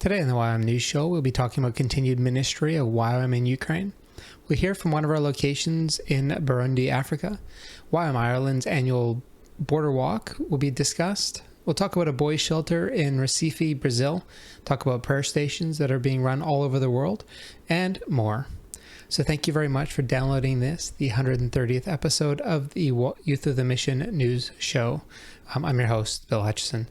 Today on the YWAM News Show, we'll be talking about continued ministry of YWAM in Ukraine. We'll hear from one of our locations in Barundi, Africa. YWAM Ireland's annual border walk will be discussed. We'll talk about a boys' shelter in Recife, Brazil, talk about prayer stations that are being run all over the world, and more. So thank you very much for downloading this, the 130th episode of the Youth of the Mission News Show. I'm your host, Bill Hutchison.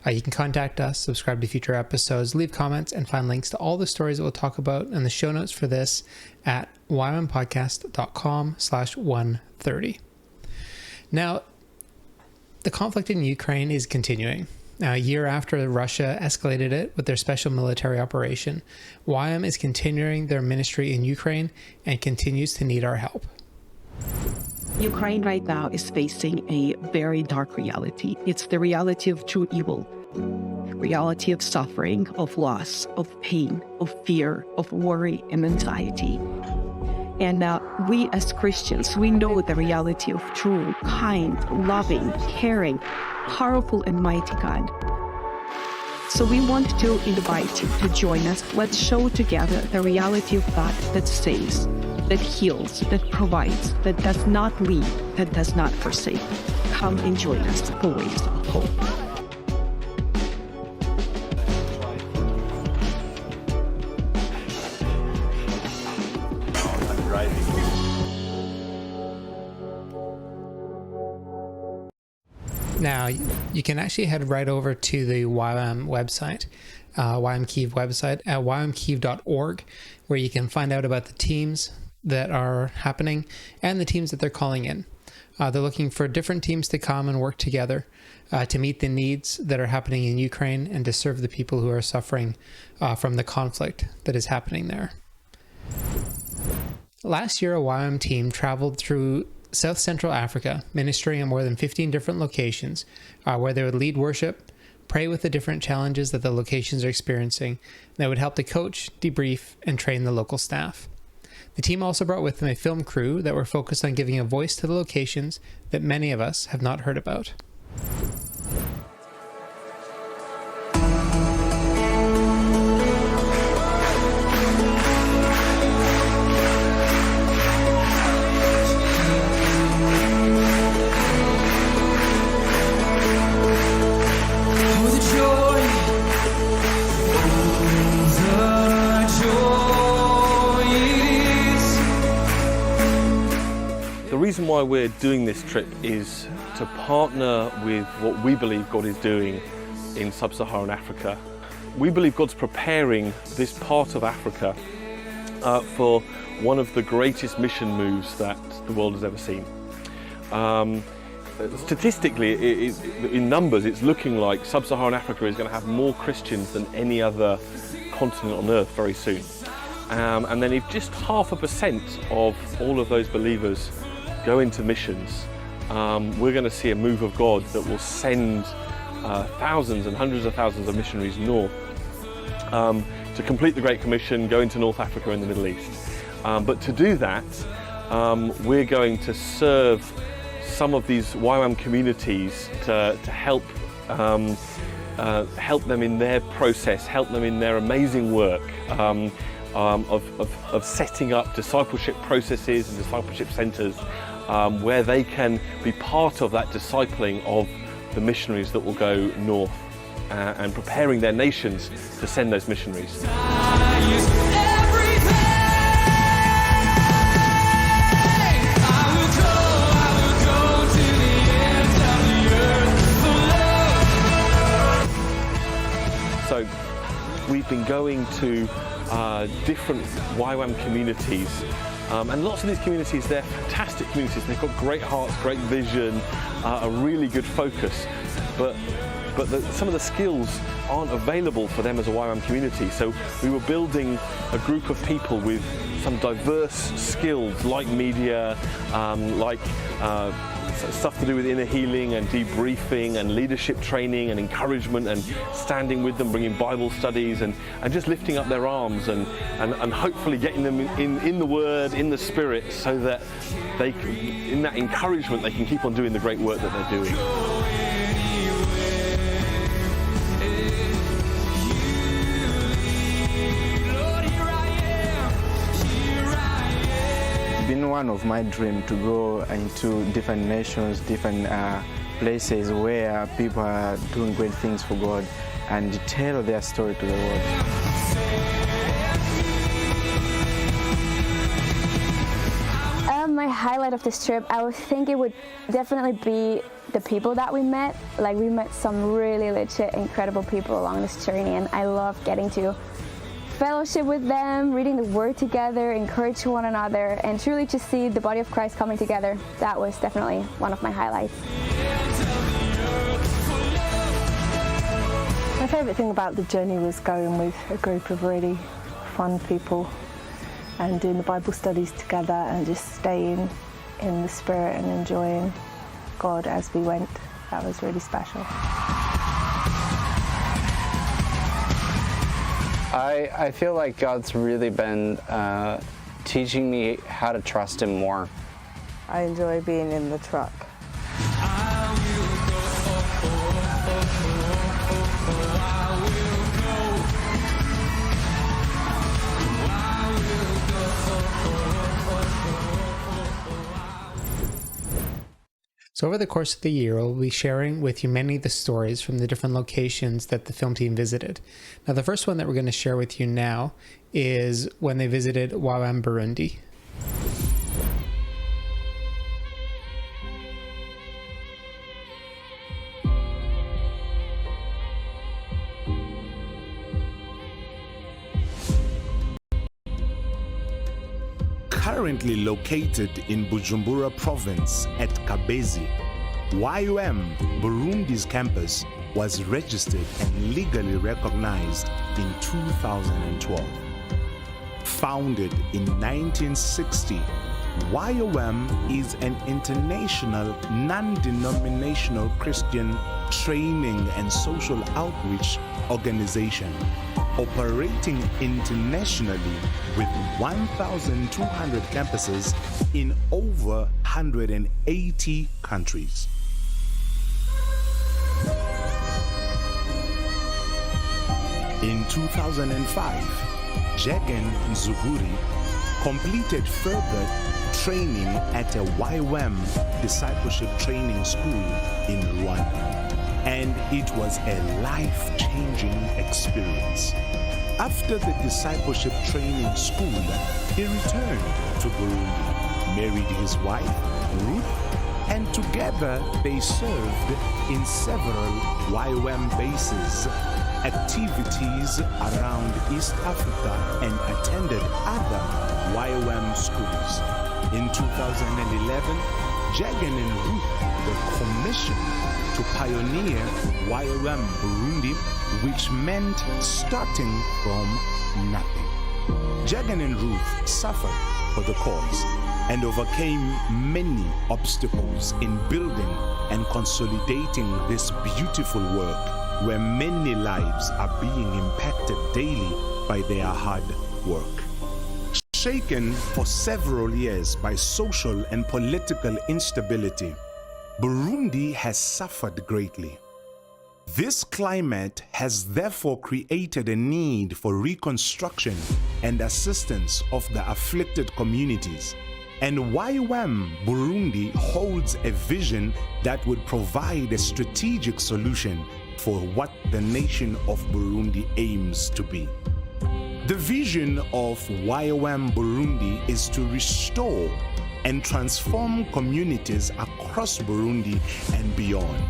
You can contact us, subscribe to future episodes, leave comments, and find links to all the stories that we'll talk about in the show notes for this at ywampodcast.com/130. Now, the conflict in Ukraine is continuing. Now, a year after Russia escalated it with their special military operation, YWAM is continuing their ministry in Ukraine and continues to need our help. Ukraine right now is facing a very dark reality. It's the reality of true evil, reality of suffering, of loss, of pain, of fear, of worry and anxiety. And we as Christians, we know the reality of true, kind, loving, caring, powerful and mighty God. So we want to invite you to join us. Let's show together the reality of God that saves, that heals, that provides, that does not leave, that does not forsake. Come and join us for Waves of Hope. Now, you can actually head right over to the YWAM website, YWAM Kyiv website at ywamkyiv.org, where you can find out about the teams that are happening and the teams that they're calling in. They're looking for different teams to come and work together to meet the needs that are happening in Ukraine and to serve the people who are suffering from the conflict that is happening there. Last year, a YWAM team traveled through South Central Africa, ministering in more than 15 different locations, where they would lead worship, pray with the different challenges that the locations are experiencing. They would help to coach, debrief, and train the local staff. The team also brought with them a film crew that were focused on giving a voice to the locations that many of us have not heard about. The reason why we're doing this trip is to partner with what we believe God is doing in sub-Saharan Africa. We believe God's preparing this part of Africa for one of the greatest mission moves that the world has ever seen. Statistically, in numbers, it's looking like sub-Saharan Africa is going to have more Christians than any other continent on earth very soon. And then if just 0.5% of all of those believers go into missions, we're going to see a move of God that will send thousands and hundreds of thousands of missionaries north to complete the Great Commission, go into North Africa and the Middle East. But to do that, we're going to serve some of these YWAM communities to help them in their process, help them in their amazing work of setting up discipleship processes and discipleship centres where they can be part of that discipling of the missionaries that will go north and preparing their nations to send those missionaries. So we've been going to different YWAM communities, and lots of these communities, they're fantastic communities. They've got great hearts, great vision, a really good focus, but some of the skills aren't available for them as a YWAM community. So we were building a group of people with some diverse skills like media, like stuff to do with inner healing and debriefing and leadership training and encouragement and standing with them, bringing Bible studies and just lifting up their arms and hopefully getting them in the Word, in the Spirit, so that they can, in that encouragement, they can keep on doing the great work that they're doing. one of my dreams to go into different nations, different places where people are doing great things for God and tell their story to the world. My highlight of this trip, I would think it would definitely be the people that we met. Like, we met some really legit, incredible people along this journey, and I love getting to fellowship with them, reading the Word together, encourage one another, and truly just see the body of Christ coming together. That was definitely one of my highlights. My favourite thing about the journey was going with a group of really fun people and doing the Bible studies together and just staying in the Spirit and enjoying God as we went. That was really special. I feel like God's really been teaching me how to trust Him more. I enjoy being in the truck. So over the course of the year, we'll be sharing with you many of the stories from the different locations that the film team visited. Now, the first one that we're going to share with you now is when they visited YWAM Burundi. Currently located in Bujumbura province at Kabezi, YWAM Burundi's campus was registered and legally recognized in 2012. Founded in 1960, YWAM is an international non-denominational Christian training and social outreach organization operating internationally with 1,200 campuses in over 180 countries. In 2005, Jagan Nzuguri completed further training at a YWAM discipleship training school in Rwanda. And it was a life-changing experience. After the discipleship training school, he returned to Barundi, married his wife, Ruth, and together they served in several YWAM bases, activities around East Africa, and attended other YWAM schools. In 2011, Jagan and Ruth were commissioned to pioneer YWAM Burundi, which meant starting from nothing. Jagan and Ruth suffered for the cause and overcame many obstacles in building and consolidating this beautiful work where many lives are being impacted daily by their hard work. Shaken for several years by social and political instability, Burundi has suffered greatly. This climate has therefore created a need for reconstruction and assistance of the afflicted communities, and YWAM Burundi holds a vision that would provide a strategic solution for what the nation of Burundi aims to be. The vision of YWAM Burundi is to restore and transform communities across Burundi and beyond.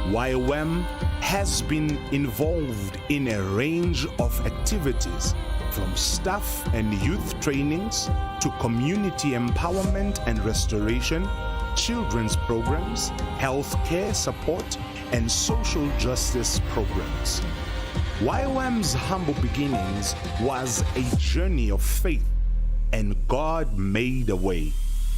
YWAM has been involved in a range of activities, from staff and youth trainings to community empowerment and restoration, children's programs, healthcare support, and social justice programs. YWAM's humble beginnings was a journey of faith, and God made a way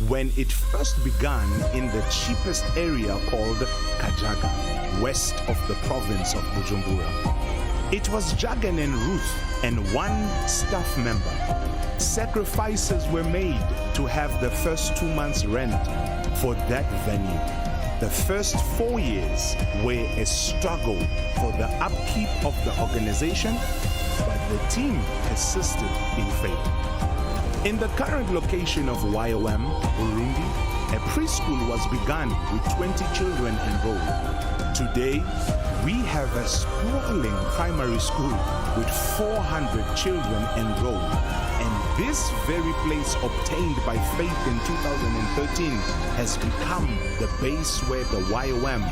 when it first began in the cheapest area called Kajaga, west of the province of Bujumbura. It was Jagan and Ruth and one staff member. Sacrifices were made to have the first 2 months' rent for that venue. The first 4 years were a struggle for the upkeep of the organization, but the team persisted in faith. In the current location of YWAM, Burundi, a preschool was begun with 20 children enrolled. Today, we have a sprawling primary school with 400 children enrolled. And this very place obtained by faith in 2013 has become the base where the YWAM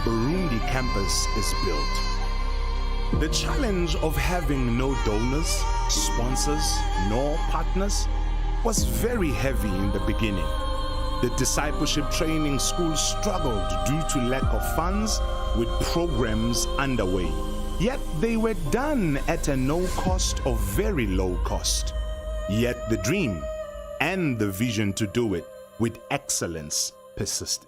Barundi campus is built. The challenge of having no donors, sponsors, nor partners was very heavy in the beginning. The discipleship training school struggled due to lack of funds with programs underway. Yet they were done at a no cost or very low cost. Yet the dream and the vision to do it with excellence persisted.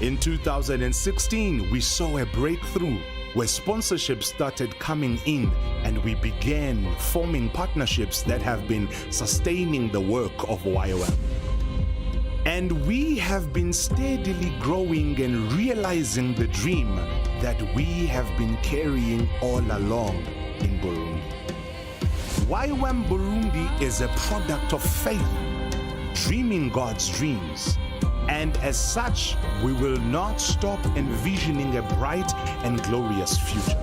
In 2016, we saw a breakthrough where sponsorships started coming in and we began forming partnerships that have been sustaining the work of YWAM. And we have been steadily growing and realizing the dream that we have been carrying all along in Burundi. YWAM Burundi is a product of faith, dreaming God's dreams. And as such, we will not stop envisioning a bright and glorious future,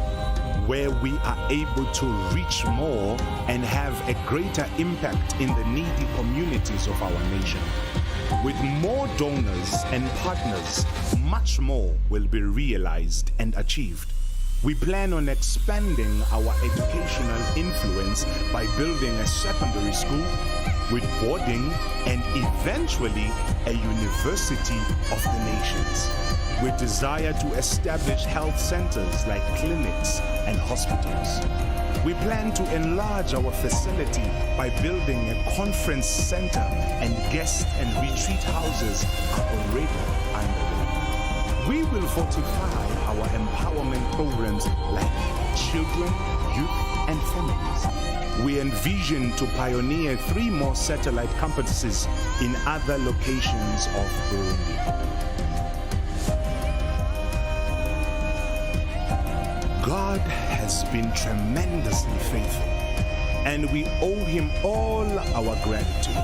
where we are able to reach more and have a greater impact in the needy communities of our nation. With more donors and partners, much more will be realized and achieved. We plan on expanding our educational influence by building a secondary school with boarding and eventually a university of the nations. We desire to establish health centers like clinics and hospitals. We plan to enlarge our facility by building a conference center, and guest and retreat houses are already underway. We will fortify our empowerment programs like children, youth, and families. We envision to pioneer 3 more satellite campuses in other locations of Burundi. God has been tremendously faithful, and we owe him all our gratitude.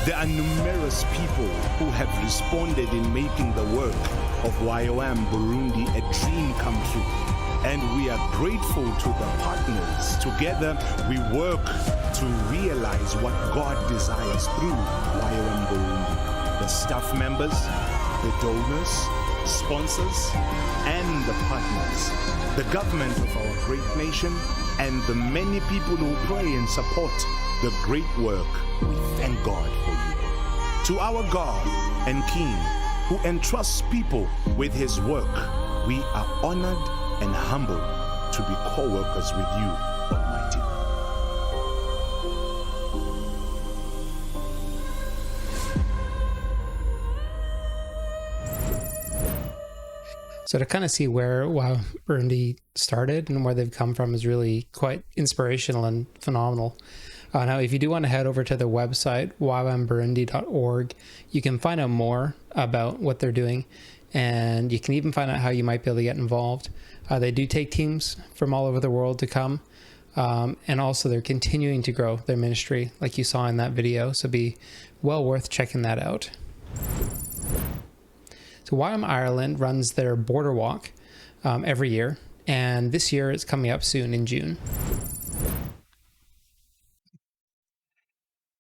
There are numerous people who have responded in making the work of YWAM Burundi a dream come true, and we are grateful to the partners. Together, we work to realize what God desires through YWAM Burundi. The staff members, the donors, sponsors, and the partners, the government of our great nation, and the many people who pray and support the great work. We thank God for you. To our God and King, who entrusts people with his work, we are honored and humbled to be co-workers with you, Almighty God. So to kind of see where YWAM Burundi started and where they've come from is really quite inspirational and phenomenal. Now, if you do want to head over to the website, ywamburundi.org, you can find out more about what they're doing, and you can even find out how you might be able to get involved. They do take teams from all over the world to come, and also they're continuing to grow their ministry, like you saw in that video, so be well worth checking that out. So YWAM Ireland runs their border walk every year, and this year it's coming up soon in June.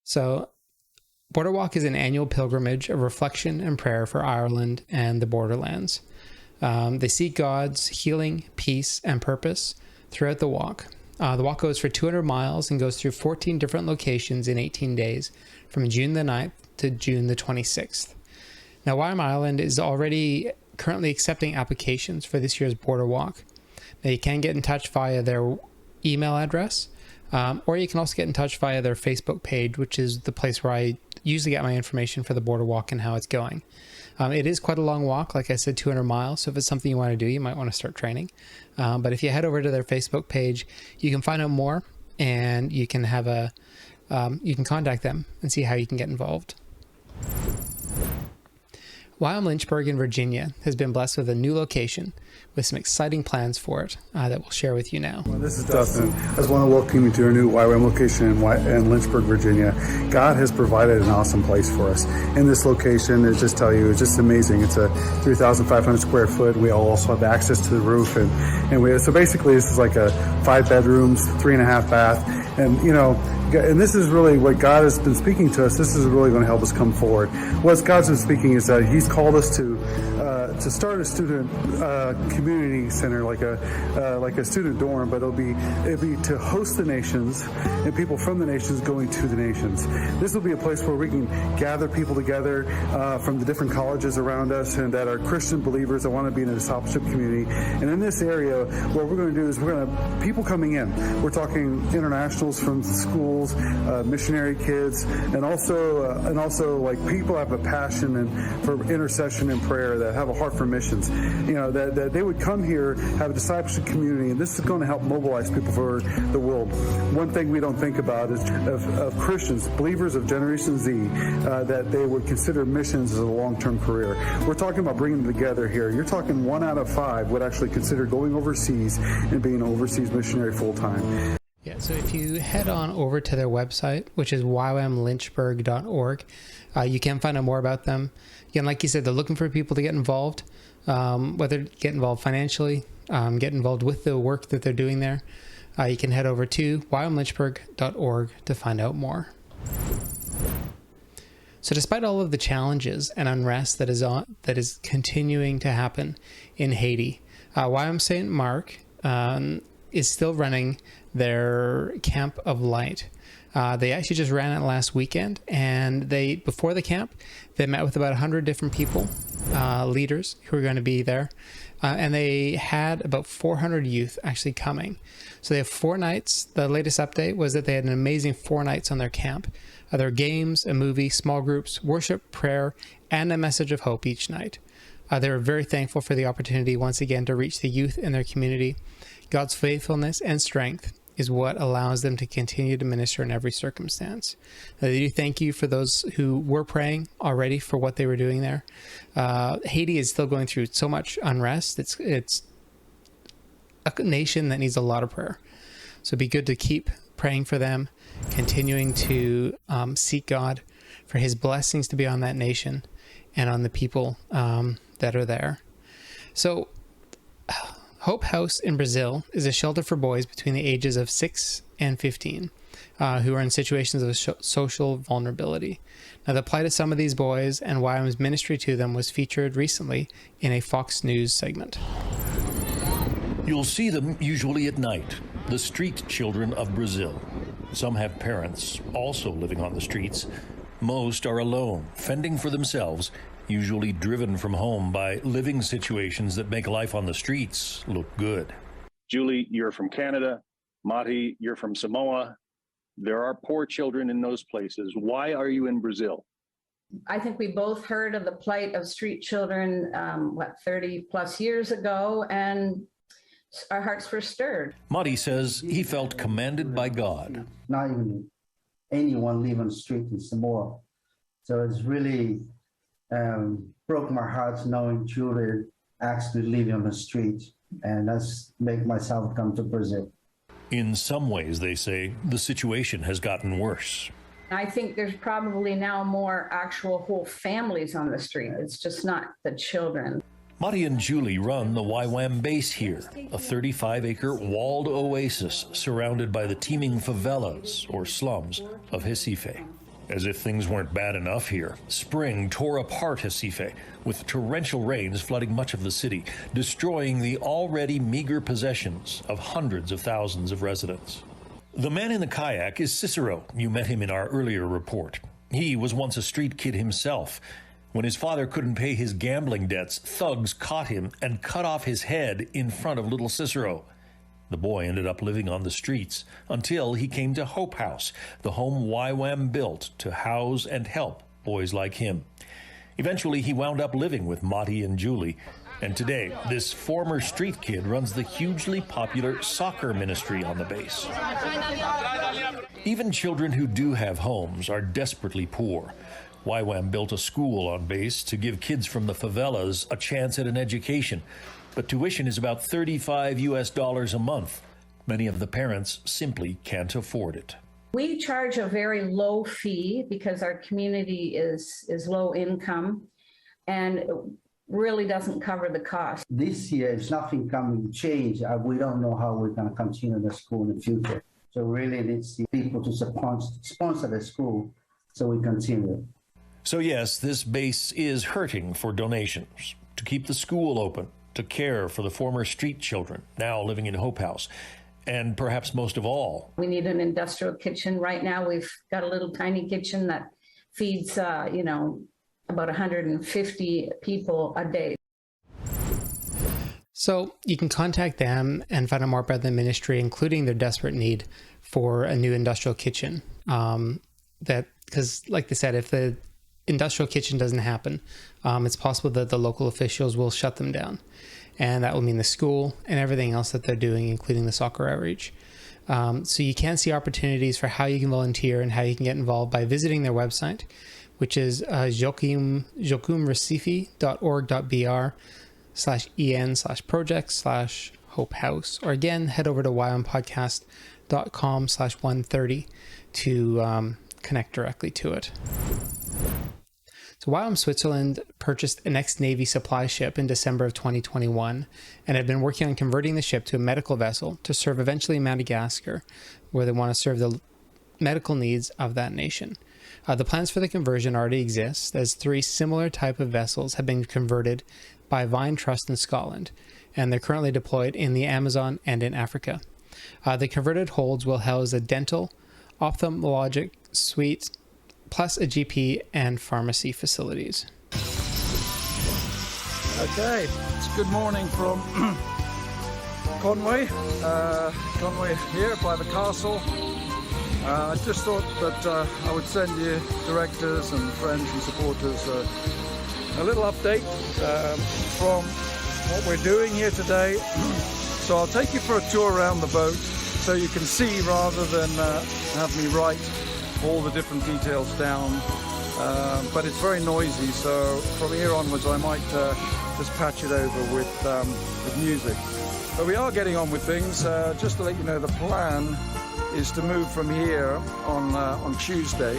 So Border Walk is an annual pilgrimage of reflection and prayer for Ireland and the borderlands. They seek God's healing, peace, and purpose throughout the walk. The walk goes for 200 miles and goes through 14 different locations in 18 days, from June the 9th to June the 26th. Now, YWAM Ireland is already currently accepting applications for this year's border walk. Now, you can get in touch via their email address, or you can also get in touch via their Facebook page, which is the place where I usually get my information for the border walk and how it's going. It is quite a long walk, like I said, 200 miles. So if it's something you want to do, you might want to start training. But if you head over to their Facebook page, you can find out more, and you can have you can contact them and see how you can get involved. YWAM Lynchburg in Virginia has been blessed with a new location with some exciting plans for it that we'll share with you now. Well, this is Dustin. I just want to welcome you to our new YWAM location in Lynchburg, Virginia. God has provided an awesome place for us. In this location, it's just amazing. It's a 3,500 square foot. We also have access to the roof, so basically this is like a 5 bedrooms, 3.5 bath, and this is really what God has been speaking to us. This is really going to help us come forward. What God's been speaking is that He's called us to start a student community center, like a student dorm, but it'll be to host the nations and people from the nations going to the nations. This will be a place where we can gather people together from the different colleges around us and that are Christian believers that want to be in a discipleship community. And in this area, what we're going to do is we're going to have people coming in. We're talking internationals from schools, missionary kids, and also like people have a passion for intercession and prayer, that have a heart for missions. That they would come here, have a discipleship community, and this is going to help mobilize people for the world. One thing we don't think about is of Christians, believers of Generation Z, that they would consider missions as a long-term career. We're talking about bringing them together here. You're talking 1 out of 5 would actually consider going overseas and being an overseas missionary full-time. Yeah, so if you head on over to their website, which is ywamlynchburg.org, you can find out more about them. Again, like you said, they're looking for people to get involved, whether get involved financially, get involved with the work that they're doing there. You can head over to ywamlynchburg.org to find out more. So despite all of the challenges and unrest that is continuing to happen in Haiti, YWAM St. Mark is still running their Camp of Light. They actually just ran it last weekend, and before the camp, they met with about 100 different people, leaders who are going to be there, and they had about 400 youth actually coming. So they have 4 nights. The latest update was that they had an amazing 4 nights on their camp. There are games, a movie, small groups, worship, prayer, and a message of hope each night. They were very thankful for the opportunity once again to reach the youth in their community. God's faithfulness and strength is what allows them to continue to minister in every circumstance. They do thank you for those who were praying already for what they were doing there. Haiti is still going through so much unrest. It's a nation that needs a lot of prayer. So it'd be good to keep praying for them, continuing to seek God for His blessings to be on that nation and on the people that are there. So Hope House in Brazil is a shelter for boys between the ages of 6 and 15 who are in situations of social vulnerability. Now, the plight of some of these boys and YWAM's ministry to them was featured recently in a Fox News segment. You'll see them usually at night, the street children of Brazil. Some have parents also living on the streets. Most are alone, fending for themselves, usually driven from home by living situations that make life on the streets look good. Julie, you're from Canada. Mati, you're from Samoa. There are poor children in those places. Why are you in Brazil? I think we both heard of the plight of street children, 30 plus years ago, and our hearts were stirred. Mati says he felt commanded by God. Not even anyone live on the street in Samoa. So it's really broke my heart knowing children actually living on the street, and that's make myself come to Brazil. In some ways, they say, the situation has gotten worse. I think there's probably now more actual whole families on the street. It's just not the children. Mati and Julie run the YWAM base here, a 35-acre walled oasis surrounded by the teeming favelas, or slums, of Recife. As if things weren't bad enough here, spring tore apart Recife, with torrential rains flooding much of the city, destroying the already meager possessions of hundreds of thousands of residents. The man in the kayak is Cicero. You met him in our earlier report. He was once a street kid himself. When his father couldn't pay his gambling debts, thugs caught him and cut off his head in front of little Cicero. The boy ended up living on the streets until he came to Hope House, the home YWAM built to house and help boys like him. Eventually, he wound up living with Mati and Julie. And today, this former street kid runs the hugely popular soccer ministry on the base. Even children who do have homes are desperately poor. YWAM built a school on base to give kids from the favelas a chance at an education, but tuition is about $35 a month. Many of the parents simply can't afford it. We charge a very low fee because our community is low income and really doesn't cover the cost. This year, if nothing coming to change, we don't know how we're going to continue the school in the future. So really needs people to sponsor the school so we continue. So yes, this base is hurting for donations to keep the school open, to care for the former street children now living in Hope House. And perhaps most of all, we need an industrial kitchen. Right now, we've got a little tiny kitchen that feeds, about 150 people a day. So you can contact them and find out more about the ministry, including their desperate need for a new industrial kitchen. Because like they said, if the industrial kitchen doesn't happen, it's possible that the local officials will shut them down. And that will mean the school and everything else that they're doing, including the soccer outreach. So you can see opportunities for how you can volunteer and how you can get involved by visiting their website, which is joachimrecife.org.br/en/project/Hope House. Or again, head over to YWAMpodcast.com/130 to connect directly to it. So YWAM Switzerland purchased an ex-Navy supply ship in December of 2021 and had been working on converting the ship to a medical vessel to serve eventually Madagascar, where they want to serve the medical needs of that nation. The plans for the conversion already exist, as 3 similar type of vessels have been converted by Vine Trust in Scotland, and they're currently deployed in the Amazon and in Africa. The converted holds will house a dental, ophthalmologic suite, plus a GP and pharmacy facilities. Okay, it's good morning from Conway. Conway here by the castle. I just thought that I would send you directors and friends and supporters a little update from what we're doing here today. So I'll take you for a tour around the boat so you can see rather than have me write all the different details down. But it's very noisy, so from here onwards I might just patch it over with music. But we are getting on with things. Just to let you know, the plan is to move from here on Tuesday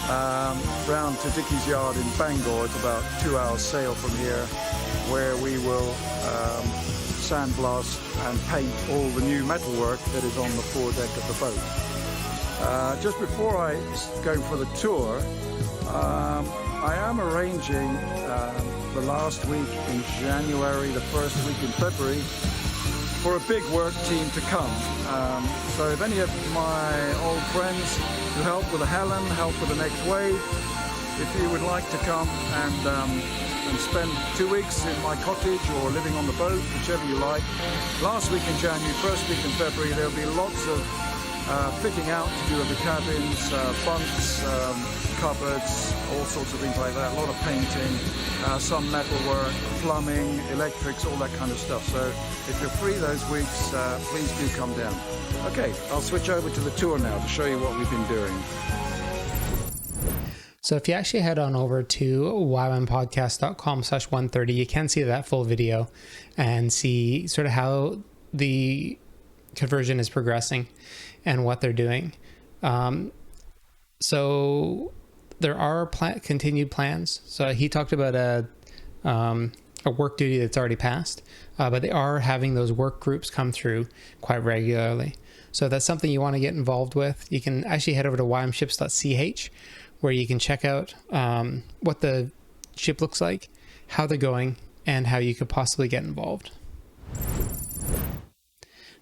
round to Dickie's Yard in Bangor. It's about 2 hours sail from here, where we will sandblast and paint all the new metalwork that is on the foredeck of the boat. Just before I go for the tour, I am arranging the last week in January, the first week in February, for a big work team to come. So if any of my old friends who helped with the Helen, help with the next wave, if you would like to come and spend 2 weeks in my cottage or living on the boat, whichever you like. Last week in January, first week in February, there'll be lots of fitting out to do of the cabins, bunks, cupboards, all sorts of things like that. A lot of painting, some metalwork, plumbing, electrics, all that kind of stuff. So if you're free those weeks, please do come down. Okay, I'll switch over to the tour now to show you what we've been doing. So if you actually head on over to YWAMpodcast.com/130, you can see that full video and see sort of how the conversion is progressing and what they're doing. So there are continued plans. So he talked about a work duty that's already passed, but they are having those work groups come through quite regularly. So if that's something you want to get involved with, you can actually head over to YWAMships.ch, where you can check out what the ship looks like, how they're going, and how you could possibly get involved.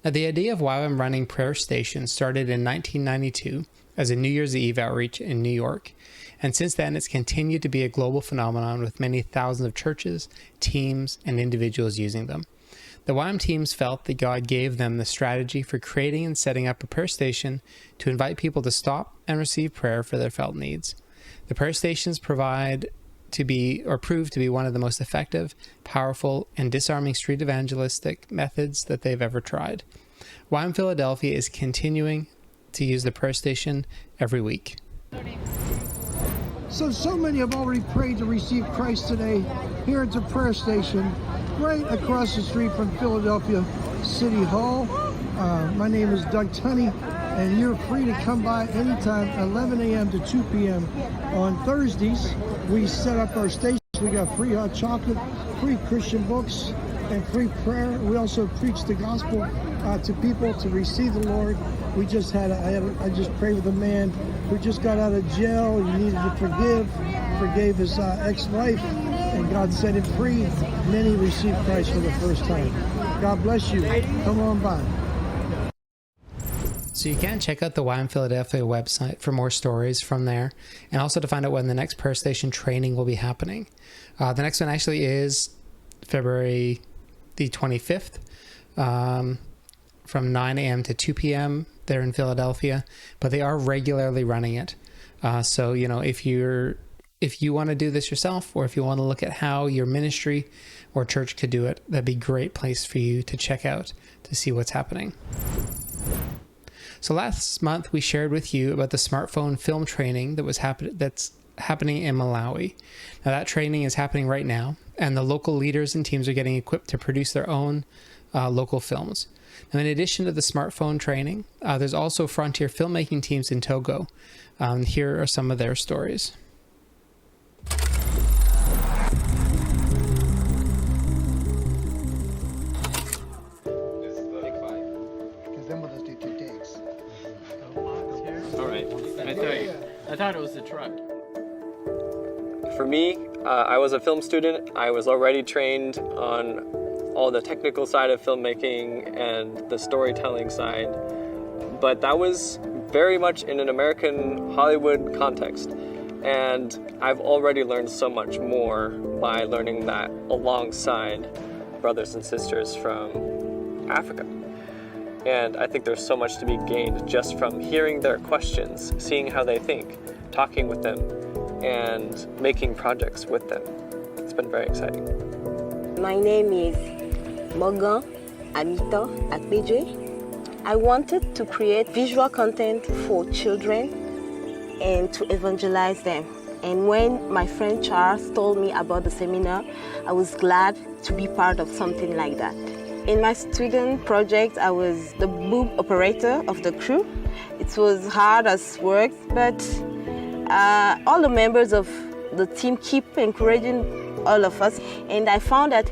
Now, the idea of YWAM running prayer stations started in 1992 as a New Year's Eve outreach in New York, and since then it's continued to be a global phenomenon with many thousands of churches, teams, and individuals using them. The YWAM teams felt that God gave them the strategy for creating and setting up a prayer station to invite people to stop and receive prayer for their felt needs. The prayer stations prove to be one of the most effective, powerful, and disarming street evangelistic methods that they've ever tried. YWAM Philadelphia is continuing to use the prayer station every week. So many have already prayed to receive Christ today here at the prayer station, right across the street from Philadelphia City Hall. My name is Doug Tunney, and you're free to come by anytime, 11 a.m. to 2 p.m. On Thursdays, we set up our station. We got free hot chocolate, free Christian books, and free prayer. We also preach the gospel to people to receive the Lord. We just had, I just prayed with a man who just got out of jail. He needed to forgave his ex-wife, and God set him free. Many received Christ for the first time. God bless you. Come on by. So you can check out the YWAM Philadelphia website for more stories from there, and also to find out when the next prayer station training will be happening. The next one actually is February the 25th, from 9 a.m. to 2 p.m. there in Philadelphia, but they are regularly running it. So, you know, if you want to do this yourself, or if you want to look at how your ministry or church could do it, that'd be a great place for you to check out to see what's happening. So last month we shared with you about the smartphone film training that's happening in Malawi. Now that training is happening right now, and the local leaders and teams are getting equipped to produce their own local films. Now, in addition to the smartphone training, there's also frontier filmmaking teams in Togo. Here are some of their stories. I thought it was the truck. For me, I was a film student. I was already trained on all the technical side of filmmaking and the storytelling side, but that was very much in an American Hollywood context. And I've already learned so much more by learning that alongside brothers and sisters from Africa. And I think there's so much to be gained just from hearing their questions, seeing how they think, talking with them, and making projects with them. It's been very exciting. My name is Morgan Anita Akpeje. I wanted to create visual content for children and to evangelize them. And when my friend Charles told me about the seminar, I was glad to be part of something like that. In my student project, I was the boob operator of the crew. It was hard as work, but all the members of the team keep encouraging all of us. And I found that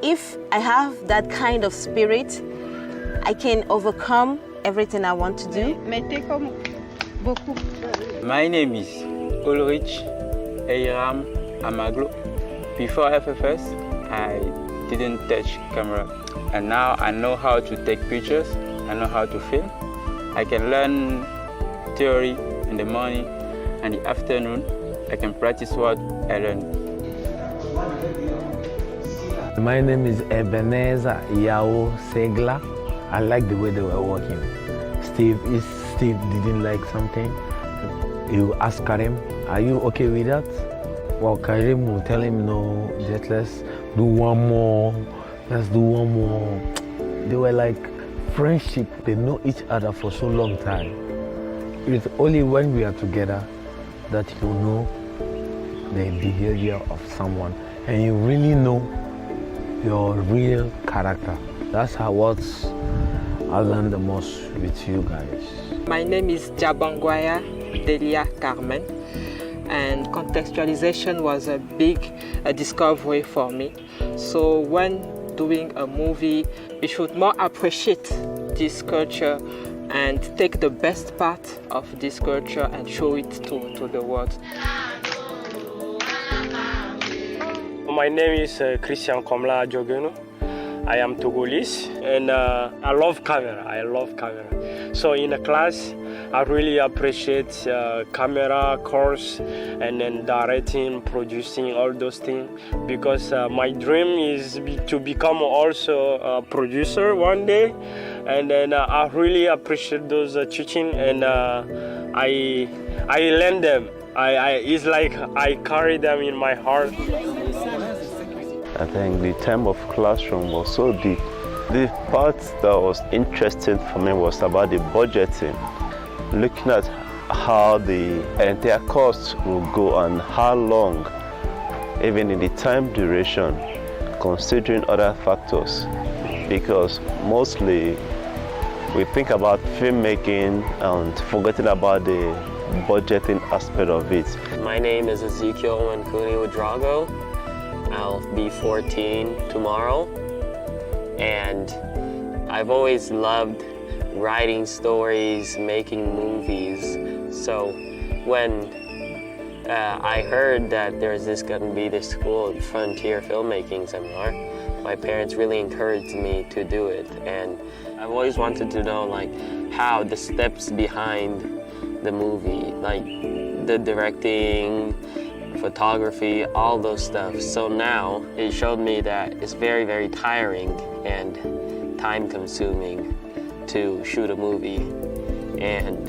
if I have that kind of spirit, I can overcome everything I want to do. My name is Ulrich Eiram Amaglo. Before FFS, I didn't touch camera. And now I know how to take pictures, I know how to film. I can learn theory in the morning, and in the afternoon, I can practice what I learned. My name is Ebenezer Yao Segla. I like the way they were working. Steve didn't like something, you ask Karim, are you okay with that? Well, Karim will tell him, no, just let's do one more. Let's do one more. They were like friendship. They know each other for so long time. It's only when we are together that you know the behavior of someone and you really know your real character. That's what I learned the most with you guys. My name is Jabangwaya Delia Carmen, and contextualization was a big discovery for me. So when doing a movie, we should more appreciate this culture and take the best part of this culture and show it to the world. My name is Christian Komla Jogeno. I am Togolese, and I love camera. So in a class, I really appreciate camera course and then directing, producing, all those things, because my dream is to become also a producer one day, and then I really appreciate those teaching, and I learn them. It's like I carry them in my heart. I think the term of classroom was so deep. The part that was interesting for me was about the budgeting. Looking at how the entire cost will go and how long, even in the time duration, considering other factors. Because mostly we think about filmmaking and forgetting about the budgeting aspect of it. My name is Ezekiel Wankuni Udrago. I'll be 14 tomorrow, and I've always loved writing stories, making movies. So when I heard that there's gonna be this school, Frontier Filmmaking Seminar, my parents really encouraged me to do it. And I've always wanted to know how the steps behind the movie, like the directing, photography, all those stuff. So now it showed me that it's very, very tiring and time-consuming to shoot a movie. And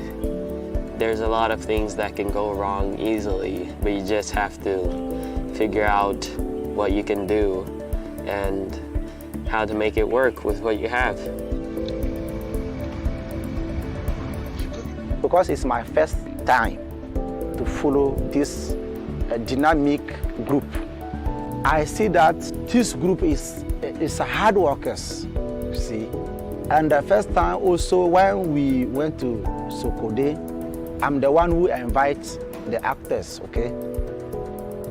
there's a lot of things that can go wrong easily, but you just have to figure out what you can do and how to make it work with what you have. Because it's my first time to follow this dynamic group, I see that this group is hard workers, you see. And the first time also when we went to Sokode, I'm the one who invites the actors, okay?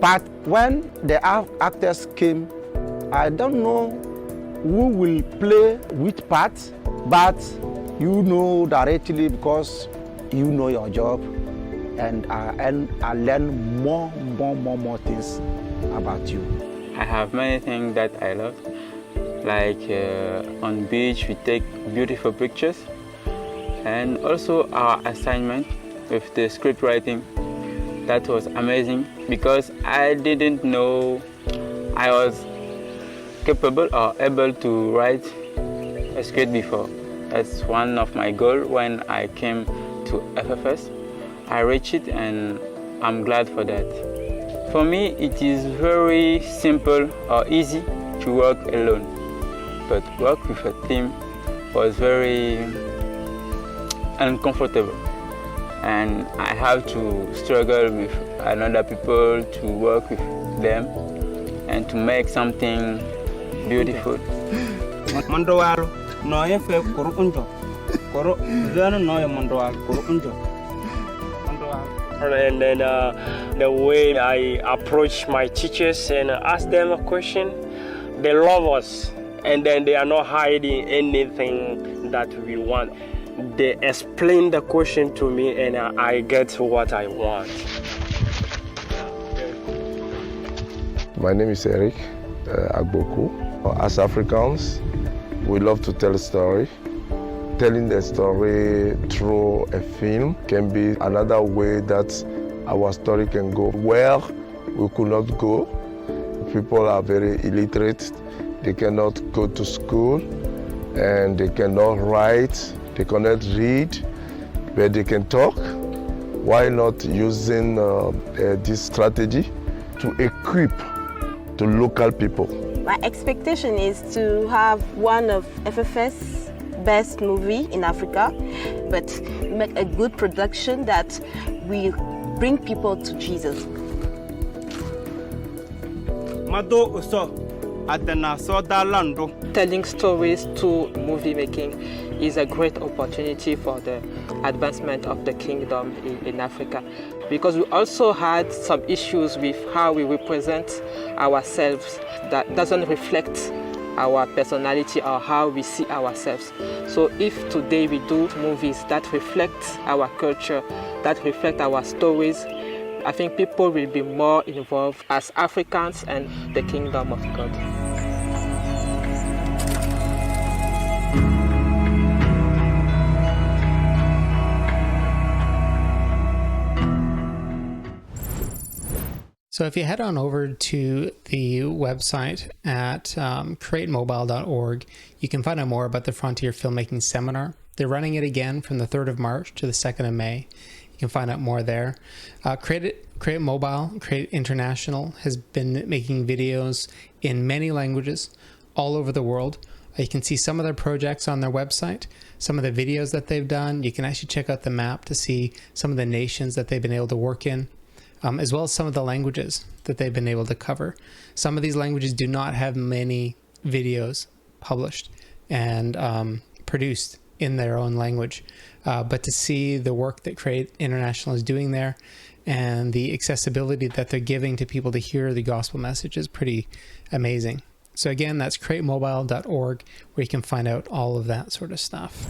But when the actors came, I don't know who will play which part, but you know directly because you know your job, and I learn more things about you. I have many things that I love, like on beach we take beautiful pictures, and also our assignment with the script writing. That was amazing because I didn't know I was capable or able to write a script before. That's one of my goals when I came to FFS. I reached it and I'm glad for that. For me, it is very simple or easy to work alone, but work with a team was very uncomfortable. And I have to struggle with another people to work with them and to make something beautiful. And then the way I approach my teachers and ask them a question, they love us, and then they are not hiding anything that we want. They explain the question to me and I get what I want. My name is Eric Agboku. As Africans, we love to tell a story. Telling the story through a film can be another way that our story can go where we could not go. People are very illiterate. They cannot go to school and they cannot write. They cannot read, but they can talk. Why not using this strategy to equip the local people? My expectation is to have one of FFS best movie in Africa, but make a good production that will bring people to Jesus. Telling stories to movie making is a great opportunity for the advancement of the kingdom in Africa, because we also had some issues with how we represent ourselves that doesn't reflect our personality or how we see ourselves. So if today we do movies that reflect our culture, that reflect our stories, I think people will be more involved as Africans and the kingdom of God. So if you head on over to the website at createmobile.org, you can find out more about the Frontier Filmmaking Seminar. They're running it again from the 3rd of March to the 2nd of May. You can find out more there. Create Mobile, Create International has been making videos in many languages all over the world You can see some of their projects on their website, some of the videos that they've done. You can actually check out the map to see some of the nations that they've been able to work in, as well as some of the languages that they've been able to cover. Some of these languages do not have many videos published and produced in their own language, but to see the work that Create International is doing there and the accessibility that they're giving to people to hear the gospel message is pretty amazing. So again, that's createmobile.org, where you can find out all of that sort of stuff.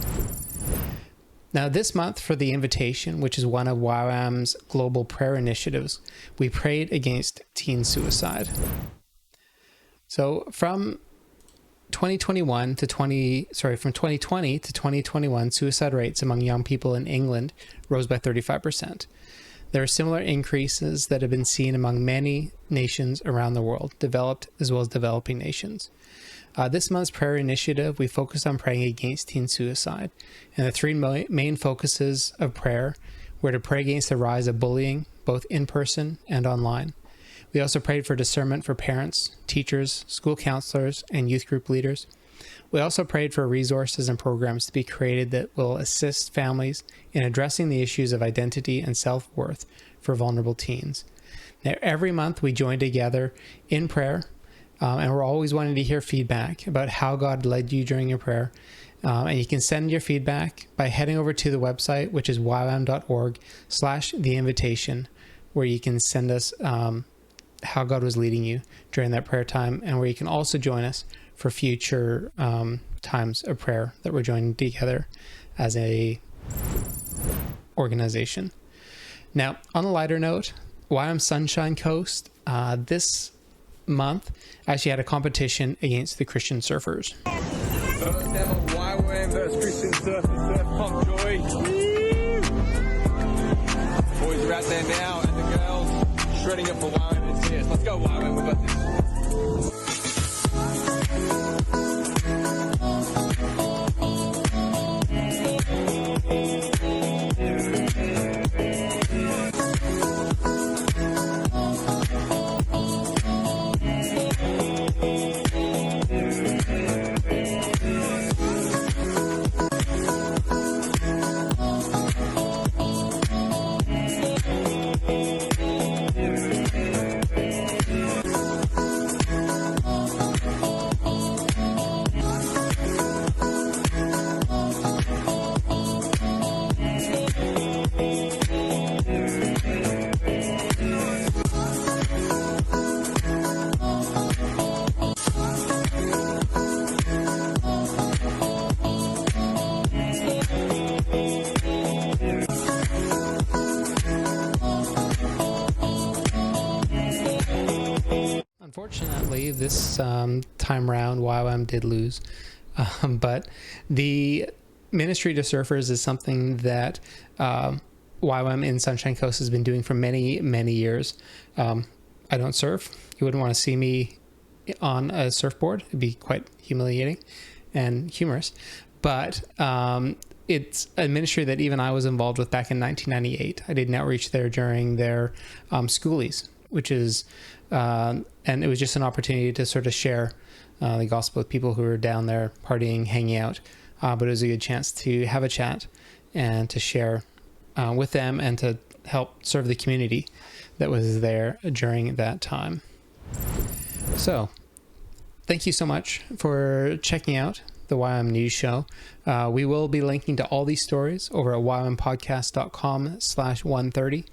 Now this month for the invitation, which is one of YWAM's global prayer initiatives, we prayed against teen suicide. So from 2020 to 2021, suicide rates among young people in England rose by 35%. There are similar increases that have been seen among many nations around the world, developed as well as developing nations. This month's prayer initiative, we focused on praying against teen suicide. And the three main focuses of prayer were to pray against the rise of bullying, both in person and online. We also prayed for discernment for parents, teachers, school counselors, and youth group leaders. We also prayed for resources and programs to be created that will assist families in addressing the issues of identity and self-worth for vulnerable teens. Now, every month we join together in prayer, and we're always wanting to hear feedback about how God led you during your prayer. And you can send your feedback by heading over to the website, which is ywam.org/theinvitation, where you can send us how God was leading you during that prayer time, and where you can also join us for future times of prayer that we're joining together as a organization. Now, on a lighter note, YWAM Sunshine Coast this month actually had a competition against the Christian surfers. First ever YWAM versus Christian Surf Pump Joy. Boys are out there now, and the girls shredding it for YWAM. Yes, let's go YWAM, we've got this. Unfortunately, this time round, YWAM did lose. But the ministry to surfers is something that YWAM in Sunshine Coast has been doing for many, many years. I don't surf. You wouldn't want to see me on a surfboard. It'd be quite humiliating and humorous. But it's a ministry that even I was involved with back in 1998. I did an outreach there during their schoolies, which is... and it was just an opportunity to sort of share the gospel with people who were down there partying, hanging out. But it was a good chance to have a chat and to share with them and to help serve the community that was there during that time. So, thank you so much for checking out the YWAM News Show. We will be linking to all these stories over at ywampodcast.com/130,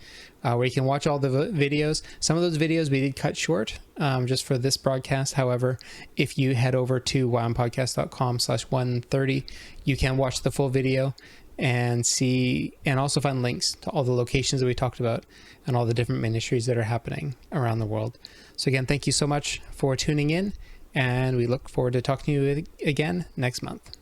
where you can watch all the videos. Some of those videos we did cut short just for this broadcast. However, if you head over to ywampodcast.com/130, you can watch the full video and see, and also find links to all the locations that we talked about and all the different ministries that are happening around the world. So again, thank you so much for tuning in, and we look forward to talking to you again next month.